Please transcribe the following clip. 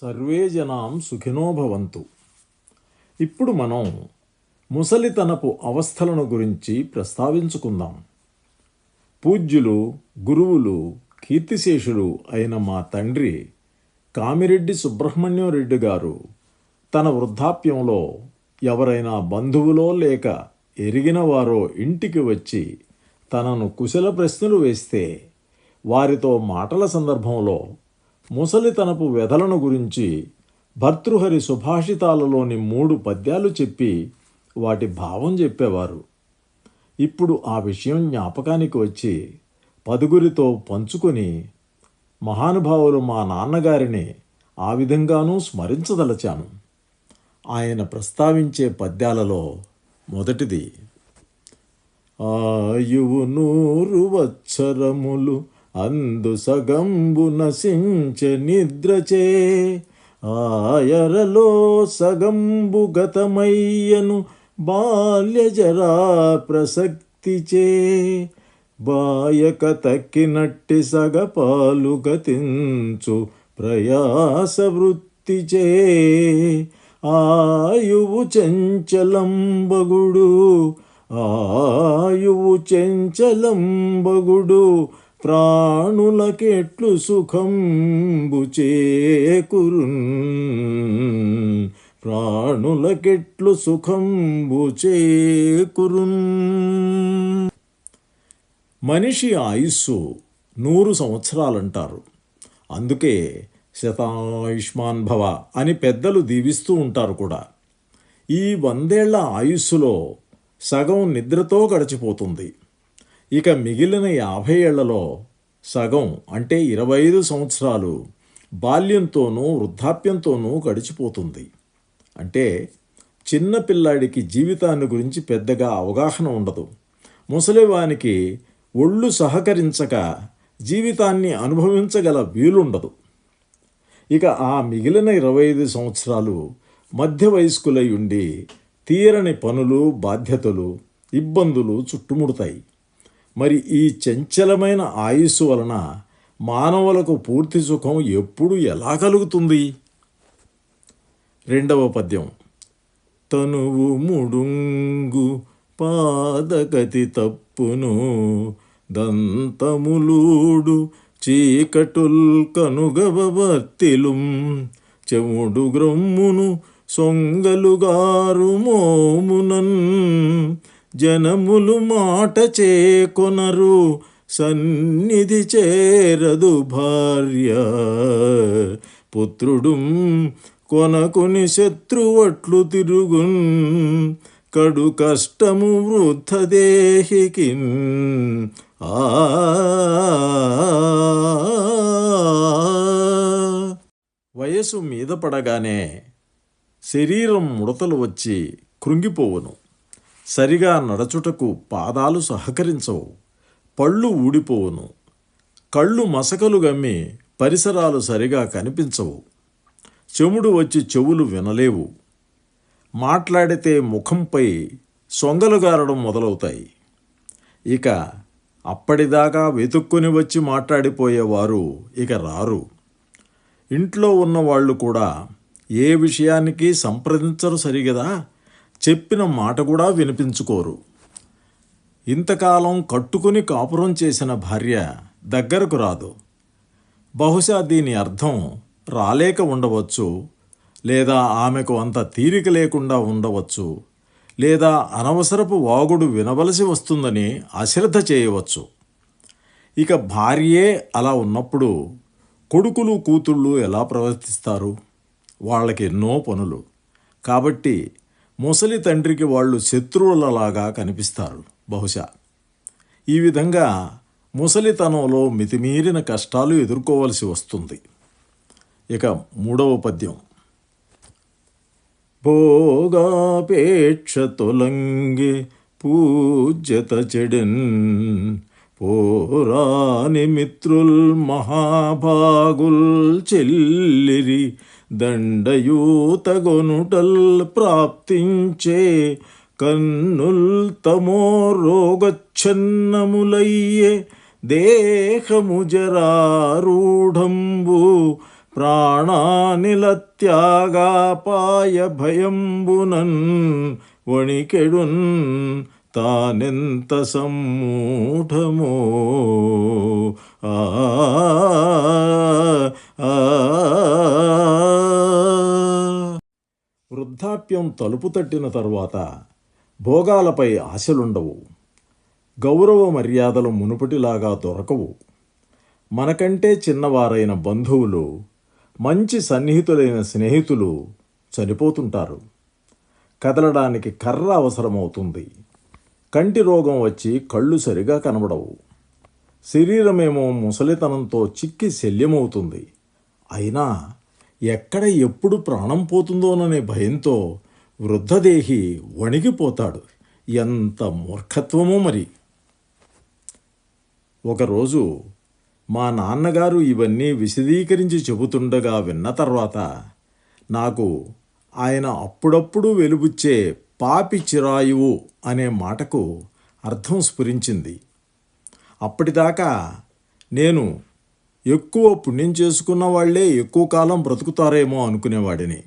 Survey జనాం సుఖినో భవంతు. ఇప్పుడు మనం ముసలితనపు అవస్థలను గురించి ప్రస్తావించుకుందాం. పూజ్యులు, గురువులు, కీర్తిశేషులు అయిన మా తండ్రి కామిరెడ్డి సుబ్రహ్మణ్యం రెడ్డి గారు తన వృద్ధాప్యంలో ఎవరైనా బంధువులో లేక ఎరిగిన వారో ఇంటికి వచ్చి తనను కుశల ప్రశ్నలు వేస్తే వారితో మాటల సందర్భంలో ముసలితనపు వ్యధలను గురించి భర్తృహరి సుభాషితాలలోని 3 పద్యాలు చెప్పి వాటి భావం చెప్పేవారు. ఇప్పుడు ఆ విషయం జ్ఞాపకానికి వచ్చి పదుగురితో పంచుకొని మహానుభావులు మా నాన్నగారిని ఆ విధంగానూ స్మరించదలచాను. ఆయన ప్రస్తావించే పద్యాలలో మొదటిది: ఆయువు 100 వత్సరములు అందు సగంబు నశించె నిద్రచే, ఆయరలో సగంబు గతమయ్యను బాల్యజరా ప్రసక్తిచే, బాయక తక్కినట్టి సగపాలు గతించు ప్రయాస వృత్తిచే, ఆయువు చెంచలంబగుడు ఆయువు చెంచలంబగుడు ప్రాణులకెట్లు సుఖంబు చేకూరున్, ప్రాణులకెట్లు సుఖంబు చేకూరున్. మనిషి ఆయుస్సు 100 సంవత్సరాలంటారు. అందుకే శతాయుష్మాన్ భవ అని పెద్దలు దీవిస్తూ ఉంటారు కూడా. ఈ 100 ఏళ్ల ఆయుస్సులో సగం నిద్రతో గడిచిపోతుంది. ఇక మిగిలిన 50 ఏళ్లలో సగం అంటే 25 సంవత్సరాలు బాల్యంతోనూ వృద్ధాప్యంతోనూ గడిచిపోతుంది. అంటే చిన్నపిల్లాడికి జీవితాన్ని గురించి పెద్దగా అవగాహన ఉండదు. ముసలివానికి ఒళ్ళు సహకరించక జీవితాన్ని అనుభవించగల వీలుండదు. ఇక ఆ మిగిలిన 25 సంవత్సరాలు మధ్య వయస్కులై ఉండి తీరని పనులు, బాధ్యతలు, ఇబ్బందులు చుట్టుముడతాయి. మరి ఈ చంచలమైన ఆయుస్సు వలన మానవులకు పూర్తి సుఖం ఎప్పుడు ఎలా కలుగుతుంది? 2వ పద్యం: తనువు ముడుంగు పాదగతి తప్పును, దంతములూడు చీకటుల్ కనుగవవర్తిలుం, చెముడు గ్రమ్మును సొంగలుగారు మోమునన్, జనములు మాట చేకొనరు సన్నిధి చేరదు భార్య, పుత్రుడు కొనకుని శత్రువట్లు తిరుగున్, కడు కష్టము వృద్ధదేహికిన్. వయసు మీద పడగానే శరీరం ముడతలు వచ్చి కృంగిపోవును. సరిగా నడచుటకు పాదాలు సహకరించవు, పళ్ళు ఊడిపోవును, కళ్ళు మసకలు గమ్మి పరిసరాలు సరిగా కనిపించవు, చెముడు వచ్చి చెవులు వినలేవు, మాట్లాడితే ముఖంపై సొంగలుగారడం మొదలవుతాయి. ఇక అప్పటిదాకా వెతుక్కుని వచ్చి మాట్లాడిపోయేవారు ఇక రారు. ఇంట్లో ఉన్నవాళ్ళు కూడా ఏ విషయానికి సంప్రదించరు సరిగదా, చెప్పిన మాట కూడా వినిపించుకోరు. ఇంతకాలం కట్టుకుని కాపురం చేసిన భార్య దగ్గరకు రాదు. బహుశా దీని అర్థం రాలేక ఉండవచ్చు, లేదా ఆమెకు అంత తీరిక లేకుండా ఉండవచ్చు, లేదా అనవసరపు వాగుడు వినవలసి వస్తుందని అశ్రద్ధ చేయవచ్చు. ఇక భార్యే అలా ఉన్నప్పుడు కొడుకులు, కూతుళ్ళు ఎలా ప్రవర్తిస్తారు? వాళ్ళకి ఎన్నో పనులు. కాబట్టి ముసలి తండ్రికి వాళ్ళు శత్రువులలాగా కనిపిస్తారు బహుశా. ఈ విధంగా ముసలితనంలో మితిమీరిన కష్టాలు ఎదుర్కోవలసి వస్తుంది. ఇక 3వ పద్యం: భోగాపేక్ష తొలంగి పూజ్యత చెడెన్, పోరాని మిత్రుల్ మహాభాగుల్ చెల్లిరి, దండయూతగొనుటల్ ప్రాప్తించే, కన్నుల్ తమో రోగచ్ఛన్నములయ్యే, దేహము జరారూఢంబు ప్రాణానిల త్యాగాపాయ భయంబునన్ వణికెడున్ తానెంత సమ్మూఢమో. ఆ ఆ. వృద్ధాప్యం తలుపు తట్టిన తరువాత భోగాలపై ఆశలుండవు. గౌరవ మర్యాదలు మునుపటిలాగా దొరకవు. మనకంటే చిన్నవారైన బంధువులు, మంచి సన్నిహితులైన స్నేహితులు చనిపోతుంటారు. కదలడానికి కర్ర అవసరమవుతుంది. కంటి రోగం వచ్చి కళ్ళు సరిగా కనబడవు. శరీరమేమో ముసలితనంతో చిక్కి శల్యమవుతుంది. అయినా ఎక్కడ ఎప్పుడు ప్రాణం పోతుందోననే భయంతో వృద్ధదేహి వణికిపోతాడు. ఎంత మూర్ఖత్వమో మరి. ఒకరోజు మా నాన్నగారు ఇవన్నీ విశదీకరించి చెబుతుండగా విన్న తర్వాత నాకు ఆయన అప్పుడప్పుడు వెలుబుచ్చే పాపి చిరాయువు అనే మాటకు అర్థం స్ఫురించింది. అప్పటిదాకా నేను ఎక్కువ పుణ్యం చేసుకున్న వాళ్లే ఎక్కువ కాలం బ్రతుకుతారేమో అనుకునేవాడిని.